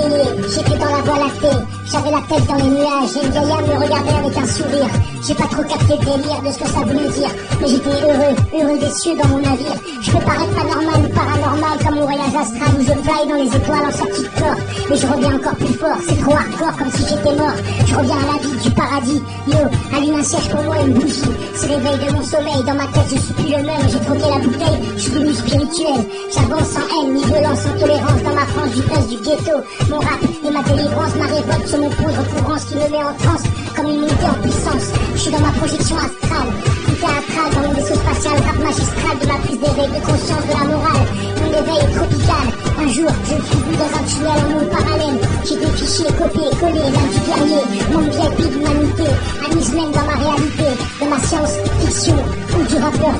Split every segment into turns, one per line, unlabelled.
éveillé, j'étais dans la voie lactée, j'avais la tête dans les nuages et une vieille âme me regardait avec un sourire. J'ai pas trop capté le délire de ce que ça voulait dire, mais j'étais heureux des cieux dans mon navire. Je peux paraître pas normal ou paranormal comme mon voyage astral où je fly dans les étoiles en sortie de corps, mais je reviens encore plus fort, c'est trop hardcore comme si j'étais mort. Je reviens à la vie du paradis, yo, allume un siège pour moi, une bougie. C'est l'éveil de mon sommeil, dans ma tête je suis plus le même, j'ai troqué la bouteille, je suis devenu spirituel. J'avance sans haine, ni violence, sans tolérance dans ma France du buzz du ghetto. Mon rap et ma délivrance, ma révolte sur mon poudre courance qui me met en transe comme une montée en puissance. Je suis dans ma projection astrale, tout théâtral dans mon vaisseau spatial, rap magistral de ma prise d'éveil de conscience de la morale. Mon éveil est tropical. Un jour, je me suis vu dans un tunnel en monde parallèle. J'ai défiché, copié, collé, l'âme du guerrier. Mon VIP d'humanité, amuse-même dans ma réalité, de ma science, fiction ou du rappeur.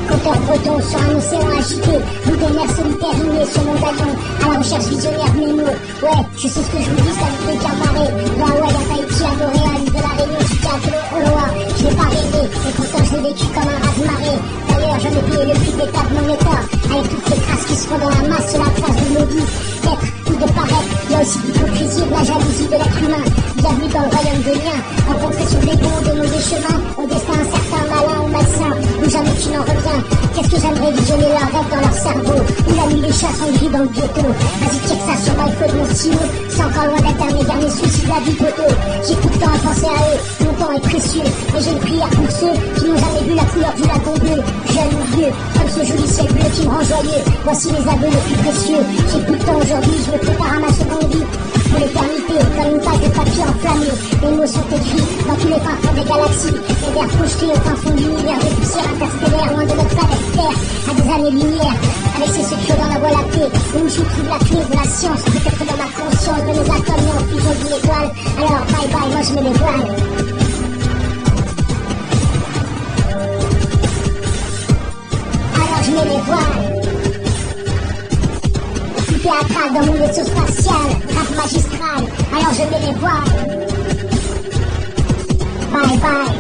Conteur breton sur un océan agité, nous des mers solitaires innées sur mon galion, à la recherche visionnaire de mes mots. Ouais, je sais ce que je vous dis, ça vous fait bien marrer. Bah ouais, à Tahiti, à Montréal, de la Réunion jusqu'à Oloa. Je l'ai pas rêvé, et pourtant je l'ai vécu comme un raz-de-marée. D'ailleurs, j'en ai payé le prix d'état de mon état, avec toutes les traces qui se font dans la masse sur la trace de maudit. D'être ou de paraître, il y a aussi l'hypocrisie et de la jalousie de l'être humain. Bienvenue dans le royaume de liens, rencontrés sur les ponts de mauvais chemins, au destin incertain, malin ou malsain, où jamais tu n'en reviens. Qu'est-ce que j'aimerais visionner leurs rêves dans leur cerveau, où la nuit les chats sont gris dans le ghetto. Vas-y, check ça sur my phone, mon stylo, c'est encore loin d'être un des derniers soucis de la vie poteau. J'ai tout le temps à penser à eux, mon temps est précieux, mais j'ai une prière pour ceux qui n'ont jamais vu la couleur du lagon bleu. Jeune ou vieux, comme ce joli ciel bleu qui me rend joyeux, voici les aveux les plus précieux. J'ai plus de temps aujourd'hui, je me prépare à ma seconde vie. Pour l'éternité, comme une page de papier enflammée, les mots sont écrits dans tous les fins fonds des galaxies, les vers projetés au fin fond de l'univers de poussière interstellaire, loin de notre planète Terre, à des années-lumière, avec ses secrets dans la voie lactée, où je trouve la clé de la science, peut-être dans ma conscience de mes atomes et en fusion d'une étoile. Alors bye bye, moi je me dévoile. Alors je mets les voiles. Théâtral dans mon vaisseau spatial, rap magistral, alors je mets les voiles. Bye bye.